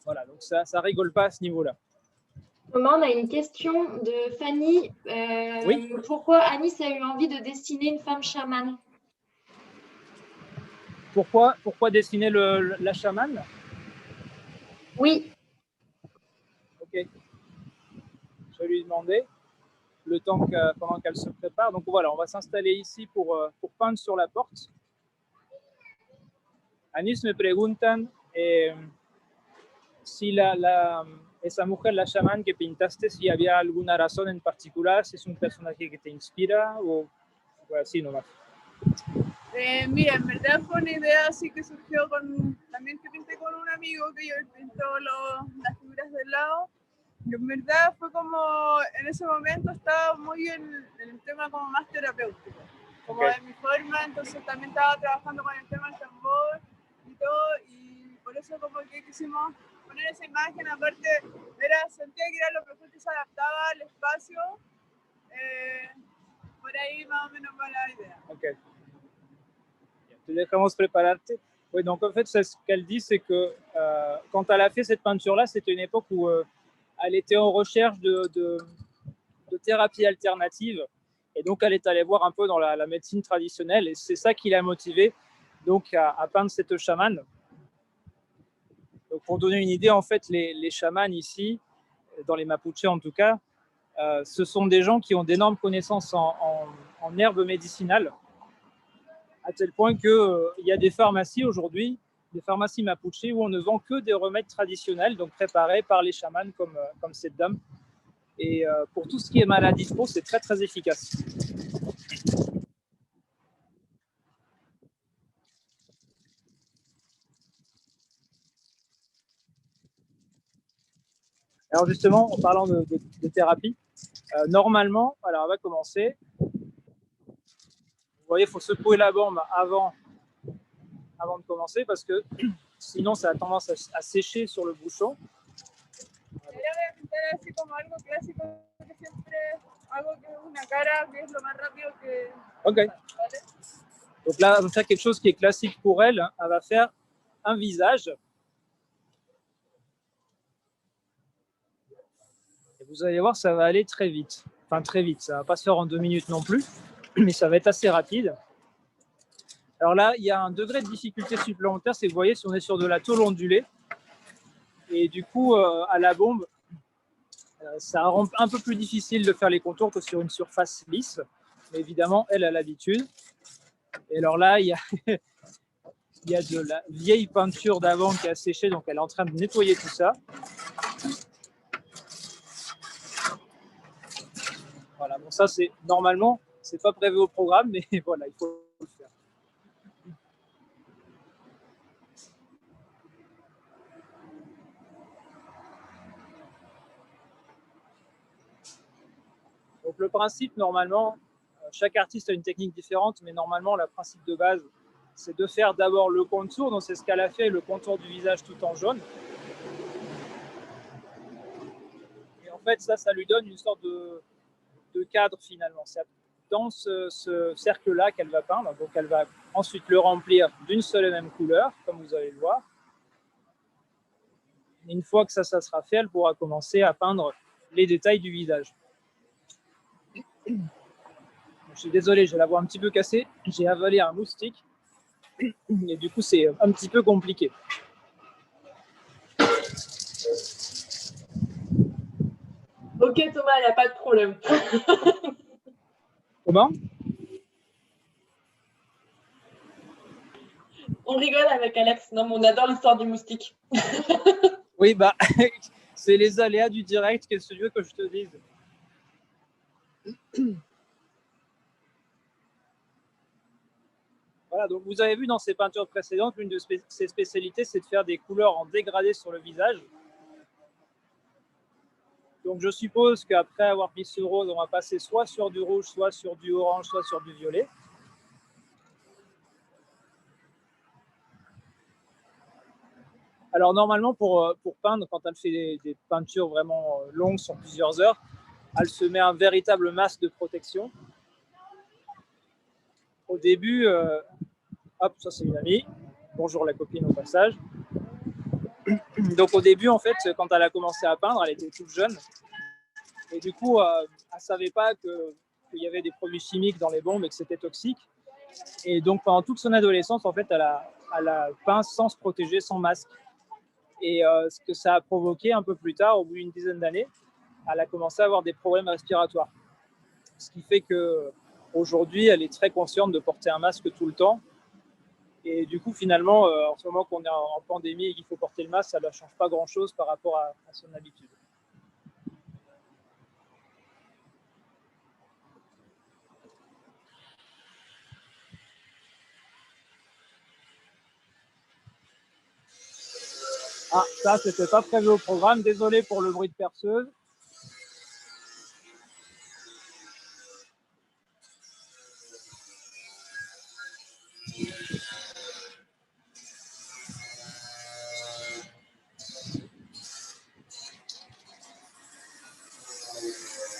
Voilà, donc ça rigole pas à ce niveau-là. Romain, on a une question de Fanny. Oui. Pourquoi Anis a eu envie de dessiner une femme chamane? Pourquoi dessiner la chamane? Oui. Ok. Je vais lui demander le temps pendant qu'elle se prépare. Donc voilà, on va s'installer ici pour peindre sur la porte. Anis me preguntan si esa mujer, la chamán que pintaste, si había alguna razón en particular, si es un personaje que te inspira o así nomás. Mira, en verdad fue una idea así que surgió también que pinté con un amigo que yo pintó las figuras del lado. Y en verdad fue como, en ese momento estaba muy en el tema como más terapéutico, como de mi forma, entonces también estaba trabajando con el tema del tambor y todo, y por eso como que quisimos poner esa imagen, aparte sentía que era lo mejor que se adaptaba al espacio, por ahí más o menos va la idea. Ok. Te dejamos prépararte. Oui, donc en fait, ce qu'elle dit, c'est que quand elle a fait cette peinture-là, c'était une époque où elle était en recherche de thérapie alternative. Et donc, elle est allée voir un peu dans la médecine traditionnelle. Et c'est ça qui l'a motivée donc, à peindre cette chamane. Donc, pour donner une idée, en fait, les chamans ici, dans les Mapuches en tout cas, ce sont des gens qui ont d'énormes connaissances en herbes médicinales, à tel point qu'il y a des pharmacies aujourd'hui, des pharmacies Mapuches, où on ne vend que des remèdes traditionnels, donc préparés par les chamans comme cette dame. Et pour tout ce qui est maladie de peau, c'est très très efficace. Alors justement, en parlant de thérapie, normalement, alors on va commencer. Vous voyez, il faut secouer la bombe avant de commencer parce que sinon ça a tendance à sécher sur le bouchon. Ok. Donc là, elle va faire quelque chose qui est classique pour elle. Elle va faire un visage. Et vous allez voir, ça va aller très vite. Enfin, très vite. Ça ne va pas se faire en 2 minutes non plus, mais ça va être assez rapide. Alors là, il y a un degré de difficulté supplémentaire. C'est que vous voyez, si on est sur de la tôle ondulée, et du coup, à la bombe, ça rend un peu plus difficile de faire les contours que sur une surface lisse. Mais évidemment, elle a l'habitude. Et alors là, il y a de la vieille peinture d'avant qui a séché, donc elle est en train de nettoyer tout ça. Voilà, bon ça c'est normalement, c'est pas prévu au programme, mais voilà, il faut le faire. Donc le principe, normalement, chaque artiste a une technique différente, mais normalement, le principe de base, c'est de faire d'abord le contour, donc c'est ce qu'elle a fait, le contour du visage tout en jaune. Et en fait, ça lui donne une sorte de cadre finalement. C'est dans ce cercle-là qu'elle va peindre, donc elle va ensuite le remplir d'une seule et même couleur, comme vous allez le voir. Et une fois que ça sera fait, elle pourra commencer à peindre les détails du visage. Je suis désolé, j'ai la voix un petit peu cassée. J'ai avalé un moustique et du coup, c'est un petit peu compliqué. Ok Thomas, il n'y a pas de problème. Comment? On rigole avec Alex. Non, mais on adore l'histoire du moustique. Oui, bah, c'est les aléas du direct. Qu'est-ce que tu veux que je te dise? Voilà, donc vous avez vu dans ces peintures précédentes, l'une de ses spécialités, c'est de faire des couleurs en dégradé sur le visage. Donc je suppose qu'après avoir mis ce rose, on va passer soit sur du rouge, soit sur du orange, soit sur du violet. Alors normalement, pour peindre, quand elle fait des peintures vraiment longues sur plusieurs heures, elle se met un véritable masque de protection. Au début, hop, ça c'est une amie. Bonjour la copine au passage. Donc au début, en fait, quand elle a commencé à peindre, elle était toute jeune. Et du coup, elle ne savait pas qu'il y avait des produits chimiques dans les bombes et que c'était toxique. Et donc pendant toute son adolescence, en fait, elle a peint sans se protéger, sans masque. Et ce que ça a provoqué un peu plus tard, au bout d'une dizaine d'années, elle a commencé à avoir des problèmes respiratoires. Ce qui fait qu'aujourd'hui, elle est très consciente de porter un masque tout le temps. Et du coup, finalement, en ce moment qu'on est en pandémie et qu'il faut porter le masque, ça ne change pas grand-chose par rapport à son habitude. Ah, ça, c'était pas prévu au programme. Désolé pour le bruit de perceuse.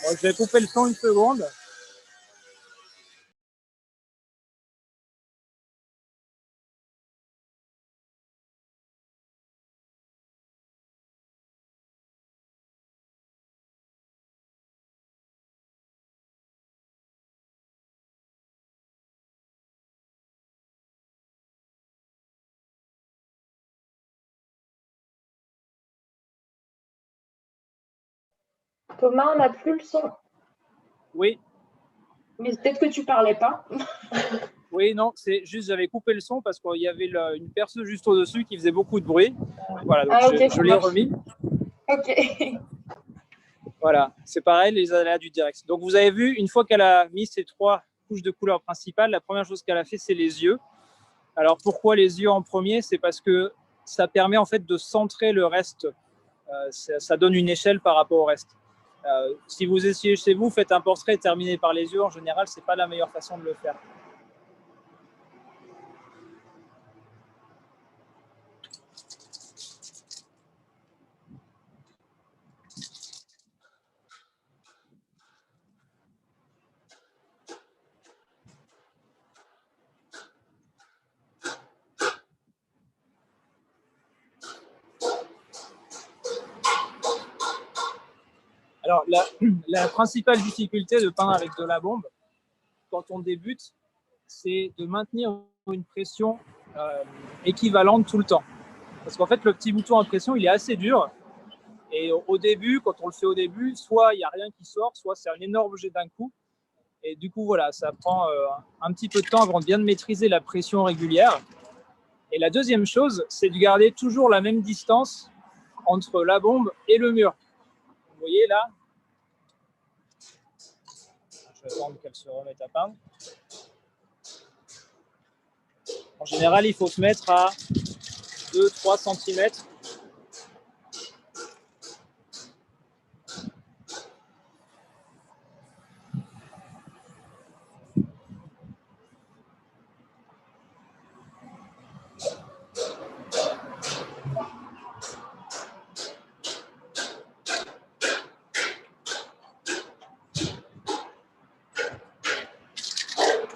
Bon, je vais couper le son une seconde. Thomas, on n'a plus le son. Oui. Mais peut-être que tu parlais pas. Oui, non, c'est juste j'avais coupé le son parce qu'il y avait une perceuse juste au-dessus qui faisait beaucoup de bruit. Voilà, donc okay, je l'ai remis. Ok. Voilà, c'est pareil, les aléas du direct. Donc vous avez vu, une fois qu'elle a mis ces 3 couches de couleur principales, la première chose qu'elle a fait, c'est les yeux. Alors pourquoi les yeux en premier? C'est parce que ça permet en fait de centrer le reste. Ça donne une échelle par rapport au reste. Si vous essayez chez vous, faites un portrait terminé par les yeux, en général, c'est pas la meilleure façon de le faire. Alors, la principale difficulté de peindre avec de la bombe, quand on débute, c'est de maintenir une pression équivalente tout le temps. Parce qu'en fait, le petit bouton à pression, il est assez dur. Et au début, quand on le fait au début, soit il n'y a rien qui sort, soit c'est un énorme jet d'un coup. Et du coup, voilà, ça prend un petit peu de temps avant de bien maîtriser la pression régulière. Et la deuxième chose, c'est de garder toujours la même distance entre la bombe et le mur. Vous voyez là, je vais attendre qu'elle se remette à peindre. En général, il faut se mettre à 2-3 cm.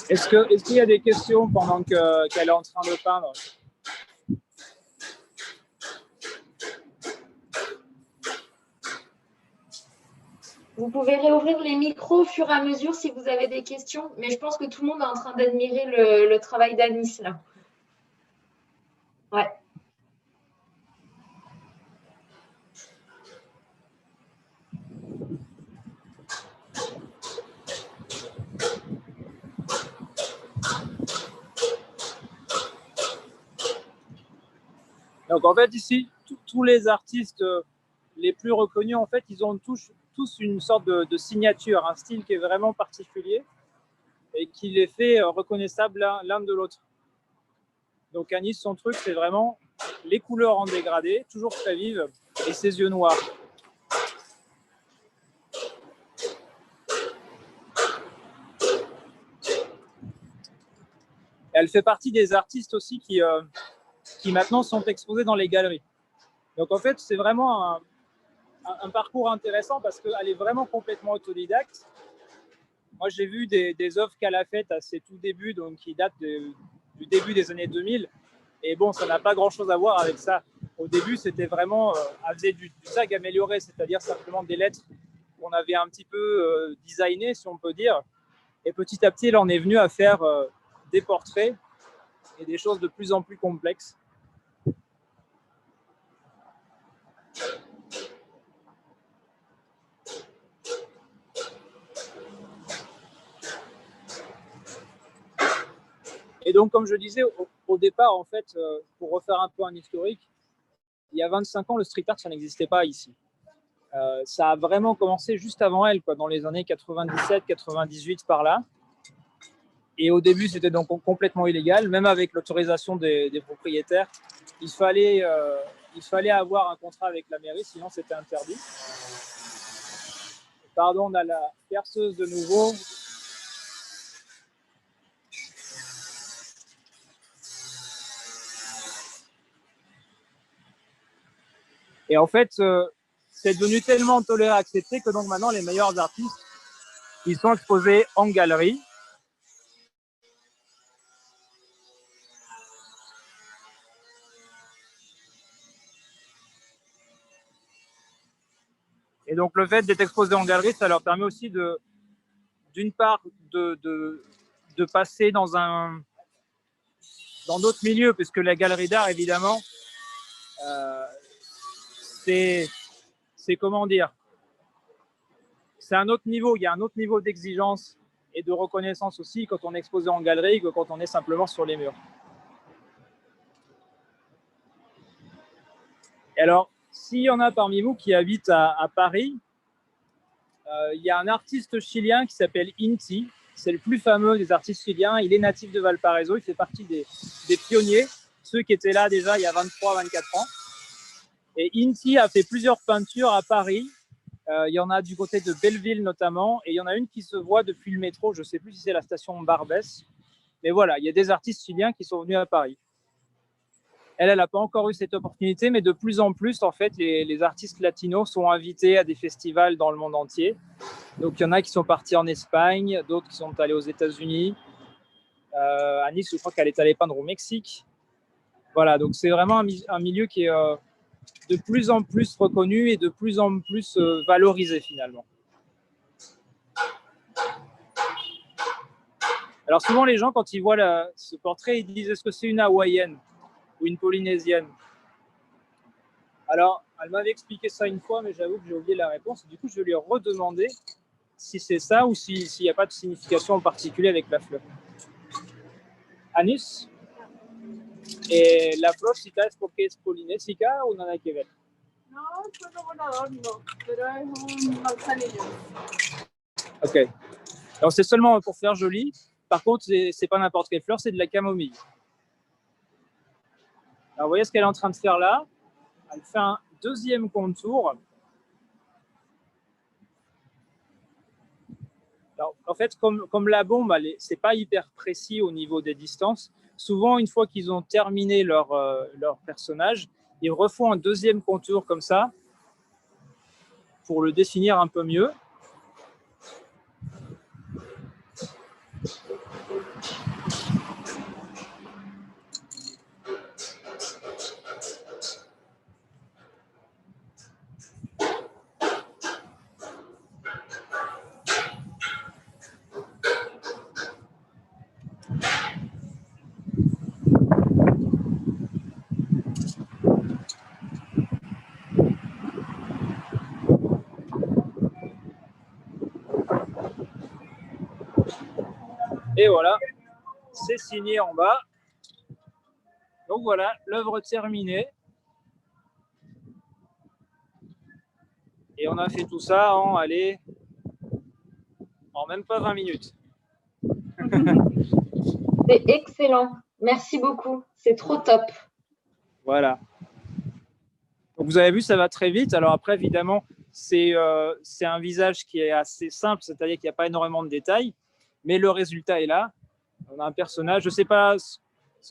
Est-ce qu'il y a des questions pendant qu'elle est en train de peindre? Vous pouvez réouvrir les micros au fur et à mesure si vous avez des questions, mais je pense que tout le monde est en train d'admirer le travail d'Anis là. Ouais. Donc en fait ici, tous les artistes les plus reconnus, en fait, ils ont tous une sorte de signature, un style qui est vraiment particulier et qui les fait reconnaissables l'un de l'autre. Donc Anis, son truc, c'est vraiment les couleurs en dégradé, toujours très vives, et ses yeux noirs. Et elle fait partie des artistes aussi qui maintenant sont exposés dans les galeries. Donc en fait, c'est vraiment un parcours intéressant parce qu'elle est vraiment complètement autodidacte. Moi, j'ai vu des œuvres qu'elle a faites à ses tout débuts, donc qui datent du début des années 2000. Et bon, ça n'a pas grand-chose à voir avec ça. Au début, c'était vraiment, elle faisait du tag amélioré, c'est-à-dire simplement des lettres qu'on avait un petit peu designées, si on peut dire. Et petit à petit, elle en est venue à faire des portraits et des choses de plus en plus complexes. Et donc, comme je disais, au départ, en fait, pour refaire un peu un historique, il y a 25 ans, le street art, ça n'existait pas ici. Ça a vraiment commencé juste avant elle, dans les années 97-98 par là. Et au début, c'était donc complètement illégal, même avec l'autorisation des propriétaires. Il fallait avoir un contrat avec la mairie, sinon c'était interdit. Pardon, on a la perceuse de nouveau. Et en fait, c'est devenu tellement toléré, accepté que donc maintenant les meilleurs artistes, ils sont exposés en galerie. Et donc le fait d'être exposé en galerie, ça leur permet aussi d'une part de passer dans d'autres milieux, puisque la galerie d'art, évidemment, c'est comment dire, c'est un autre niveau. Il y a un autre niveau d'exigence et de reconnaissance aussi quand on est exposé en galerie que quand on est simplement sur les murs. Et alors, s'il y en a parmi vous qui habitent à Paris, il y a un artiste chilien qui s'appelle Inti. C'est le plus fameux des artistes chiliens. Il est natif de Valparaiso. Il fait partie des pionniers, ceux qui étaient là déjà il y a 23-24 ans. Et Inti a fait plusieurs peintures à Paris. Il y en a du côté de Belleville notamment. Et il y en a une qui se voit depuis le métro. Je ne sais plus si c'est la station Barbès. Mais voilà, il y a des artistes chiliens qui sont venus à Paris. Elle n'a pas encore eu cette opportunité, mais de plus en plus, en fait, les artistes latinos sont invités à des festivals dans le monde entier. Donc, il y en a qui sont partis en Espagne, d'autres qui sont allés aux États-Unis. À Nice, je crois qu'elle est allée peindre au Mexique. Voilà, donc c'est vraiment un milieu qui est de plus en plus reconnu et de plus en plus valorisé finalement. Alors souvent, les gens, quand ils voient ce portrait, ils disent « Est-ce que c'est une hawaïenne ?» ou une polynésienne. Alors, elle m'avait expliqué ça une fois, mais j'avoue que j'ai oublié la réponse. Du coup, je vais lui redemander si c'est ça ou s'il n'y a pas de signification en particulier avec la fleur. Anis, la flor, si es porque es polinésica ou nada que ver? No, es solo un adorno, pero es un manzanillo. Ok. Alors, c'est seulement pour faire joli. Par contre, c'est pas n'importe quelle fleur, c'est de la camomille. Alors, vous voyez ce qu'elle est en train de faire là? Elle fait un deuxième contour. Alors, en fait, comme la bombe, c'est pas hyper précis au niveau des distances. Souvent, une fois qu'ils ont terminé leur personnage, ils refont un deuxième contour comme ça pour le définir un peu mieux. Et voilà, c'est signé en bas. Donc voilà, l'œuvre terminée. Et on a fait tout ça en même pas 20 minutes. C'est excellent. Merci beaucoup. C'est trop top. Voilà. Donc vous avez vu, ça va très vite. Alors après, évidemment, c'est un visage qui est assez simple, c'est-à-dire qu'il n'y a pas énormément de détails. Mais le résultat est là. On a un personnage, je ne sais pas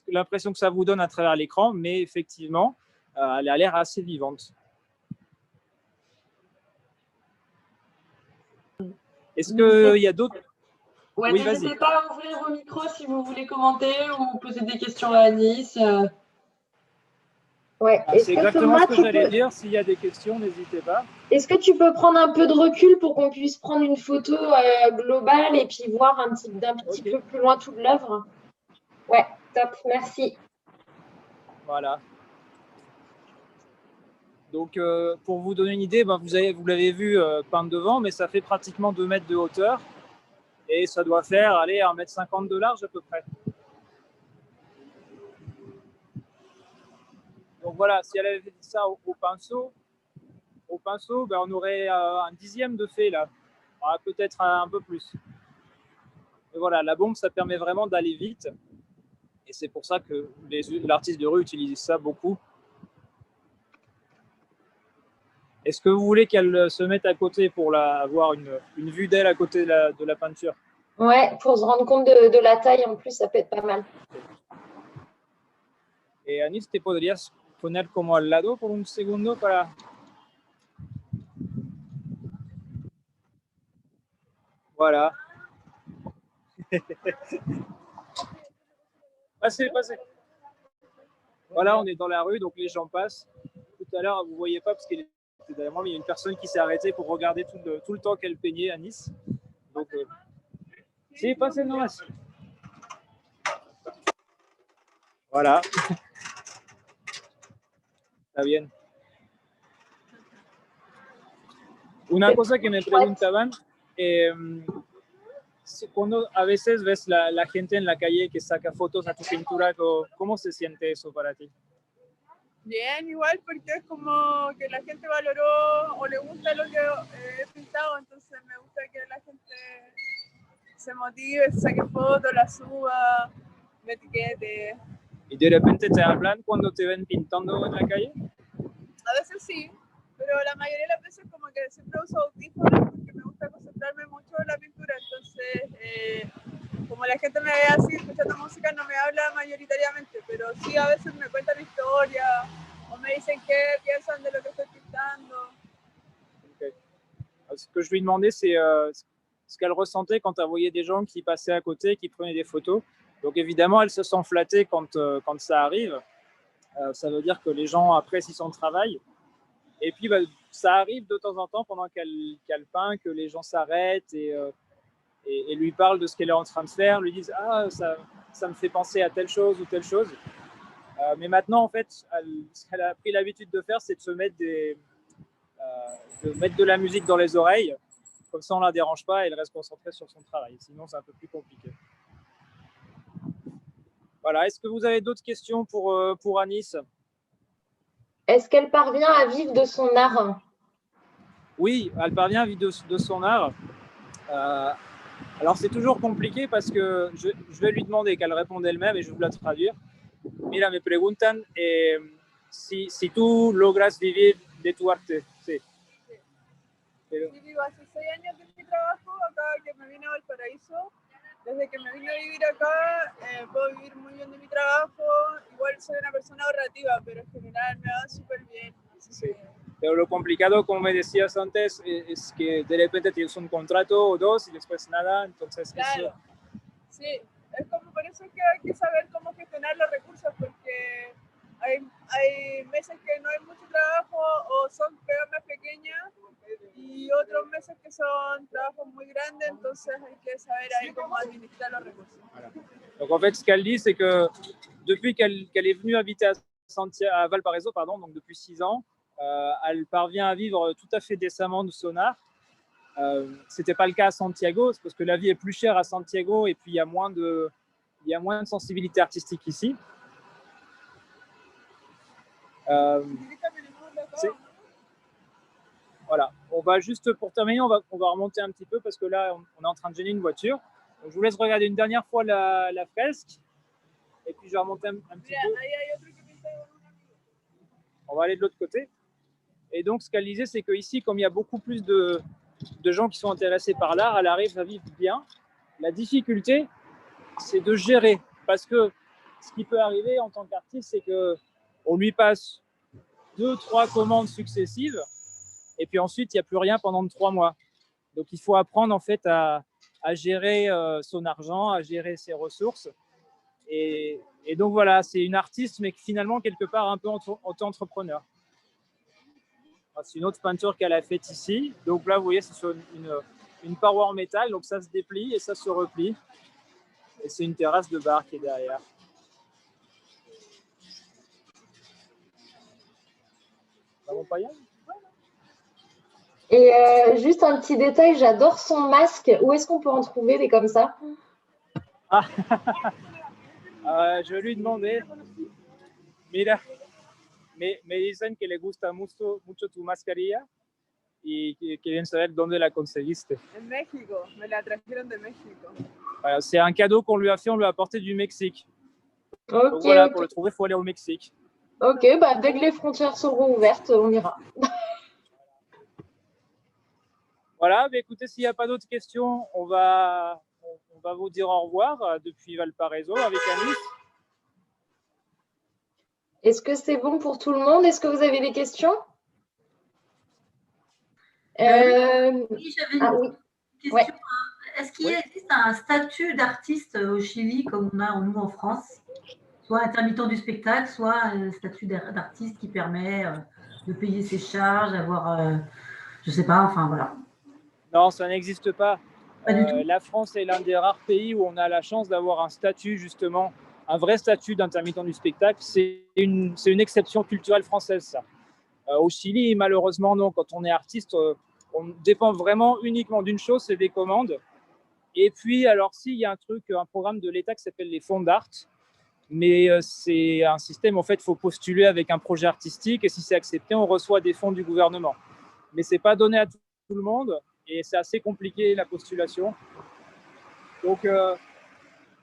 l'impression que ça vous donne à travers l'écran, mais effectivement, elle a l'air assez vivante. Est-ce qu'il y a d'autres? Ouais, Oui, n'hésitez pas à ouvrir vos micros si vous voulez commenter ou poser des questions à Anis. Ouais. C'est exactement ce que j'allais dire. S'il y a des questions, n'hésitez pas. Est-ce que tu peux prendre un peu de recul pour qu'on puisse prendre une photo globale et puis voir d'un petit peu plus loin toute l'œuvre? Ouais, top, merci. Voilà. Donc, pour vous donner une idée, vous l'avez vu peindre devant, mais ça fait pratiquement 2 mètres de hauteur et ça doit faire 1,50 m de large à peu près. Donc voilà, si elle avait fait ça au pinceau, on aurait un dixième de fait là, peut-être un peu plus. Et voilà, la bombe, ça permet vraiment d'aller vite. Et c'est pour ça que l'artiste de rue utilise ça beaucoup. Est-ce que vous voulez qu'elle se mette à côté pour avoir une vue d'elle à côté de la peinture? Ouais, pour se rendre compte de la taille, en plus, ça peut être pas mal. Et Anis, ¿te podrías poner como al lado por un segundo para... Voilà. Passez. Voilà, on est dans la rue, donc les gens passent. Tout à l'heure, vous ne voyez pas parce qu'il était derrière moi, mais il y a une personne qui s'est arrêtée pour regarder tout le temps qu'elle peignait à Nice. Donc, si, passez nomás. Voilà. Está bien. Una cosa que me preguntaban, Cuando a veces ves la gente en la calle que saca fotos a tu pintura, ¿cómo se siente eso para ti? Bien, igual, porque es como que la gente valoró o le gusta lo que he pintado, entonces me gusta que la gente se motive, se saque fotos, la suba, me etiquete. ¿Y de repente te hablan cuando te ven pintando en la calle? A veces sí, pero la mayoría de las veces como que siempre uso audífonos porque me gusta concentrarme mucho en la pintura, entonces como la gente me ve así escuchando música no me habla mayoritariamente, pero sí a veces me cuentan historias o me dicen qué piensan de lo que estoy pintando. Okay. Ce que je lui demandais, c'est ce qu'elle ressentait quand elle voyait des gens qui passaient à côté, qui prenaient des photos. Donc évidemment, elle se sent flattée quand ça arrive. Ça veut dire que les gens apprécient son travail. Et puis, bah, ça arrive de temps en temps pendant qu'elle peint, que les gens s'arrêtent et lui parlent de ce qu'elle est en train de faire, lui disent « Ah, ça me fait penser à telle chose ou telle chose ». Mais maintenant, en fait, ce qu'elle a pris l'habitude de faire, c'est de se mettre de la musique dans les oreilles. Comme ça, on ne la dérange pas et elle reste concentrée sur son travail. Sinon, c'est un peu plus compliqué. Voilà. Est-ce que vous avez d'autres questions pour Anis? Est-ce qu'elle parvient à vivre de son art? Oui, elle parvient à vivre de son art. Alors, c'est toujours compliqué parce que je vais lui demander qu'elle réponde elle-même et je vais vous la traduire. Mira, me preguntan si tú logras vivir de tu arte. Sí. Pero... Sí, vivo hace 6 años de mi trabajo acá, que me vine a Valparaíso. Desde que me vine a vivir acá, puedo vivir muy bien de mi trabajo. Igual soy una persona ahorrativa, pero en general me va súper bien. Sí. Pero lo complicado, como me decías antes, es que de repente tienes un contrato o dos y después nada, entonces... Claro, eso... sí, es como por eso que hay que saber cómo gestionar los recursos, porque hay meses que no hay mucho trabajo o son pegas más pequeñas y otros meses que son trabajos muy grandes, entonces hay que saber ahí cómo administrar los recursos. Voilà. Donc en fait, ce qu'elle dit, c'est que depuis qu'elle est venue habiter à Valparaiso, pardon, donc depuis 6 ans, elle parvient à vivre tout à fait décemment de son art. Ce n'était pas le cas à Santiago, c'est parce que la vie est plus chère à Santiago et puis il y a moins de sensibilité artistique ici. Voilà, on va juste pour terminer, on va remonter un petit peu parce que là, on est en train de gêner une voiture. Donc, je vous laisse regarder une dernière fois la fresque et puis je vais remonter un petit peu. On va aller de l'autre côté. Et donc, ce qu'elle disait, c'est qu'ici, comme il y a beaucoup plus de gens qui sont intéressés par l'art, elle arrive à vivre bien. La difficulté, c'est de gérer. Parce que ce qui peut arriver en tant qu'artiste, c'est qu'on lui passe 2-3 commandes successives et puis ensuite, il n'y a plus rien pendant 3 mois. Donc, il faut apprendre en fait à gérer son argent, à gérer ses ressources. Et donc, voilà, c'est une artiste, mais finalement, quelque part, un peu auto-entrepreneur. C'est une autre peinture qu'elle a faite ici. Donc là, vous voyez, c'est sur une paroi en métal. Donc ça se déplie et ça se replie. Et c'est une terrasse de bar qui est derrière. Et juste un petit détail, j'adore son masque. Où est-ce qu'on peut en trouver des comme ça? Je lui ai demandé. Mira. Me dicen que le gusta mucho tu mascarilla y que quieren saber dónde la conseguiste. En México, me la trajeron de México. C'est un cadeau qu'on lui a fait, on lui a apporté du Mexique. Okay, donc voilà, pour le trouver, il faut aller au Mexique. Ok, bah, dès que les frontières seront ouvertes, on ira. Voilà, bah, écoutez, s'il n'y a pas d'autres questions, on va vous dire au revoir depuis Valparaiso avec Anis. Est-ce que c'est bon pour tout le monde? Est-ce que vous avez des questions? Oui, j'avais une question. Ouais. Est-ce qu'il existe un statut d'artiste au Chili comme on a nous en France? Soit intermittent du spectacle, soit un statut d'artiste qui permet de payer ses charges, d'avoir, je ne sais pas, enfin voilà. Non, ça n'existe pas. Pas du tout. La France est l'un des rares pays où on a la chance d'avoir un statut justement, un vrai statut d'intermittent du spectacle. C'est une exception culturelle française, ça. Au Chili, malheureusement, non. Quand on est artiste, on dépend vraiment uniquement d'une chose, c'est des commandes. Et puis, alors, s'il y a un programme de l'État qui s'appelle les fonds d'art, mais c'est un système, en fait, il faut postuler avec un projet artistique et si c'est accepté, on reçoit des fonds du gouvernement. Mais ce n'est pas donné à tout le monde et c'est assez compliqué la postulation. Donc,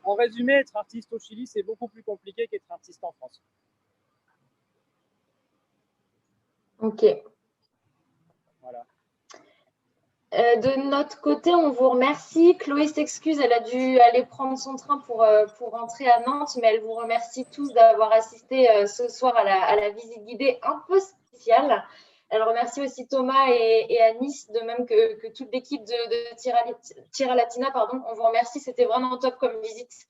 en résumé, être artiste au Chili, c'est beaucoup plus compliqué qu'être artiste en France. Ok. Voilà. De notre côté, on vous remercie. Chloé s'excuse, elle a dû aller prendre son train pour rentrer à Nantes, mais elle vous remercie tous d'avoir assisté ce soir à la visite guidée un peu spéciale. Elle remercie aussi Thomas et Anis, de même que toute l'équipe de Tira Latina. Pardon. On vous remercie, c'était vraiment top comme visite.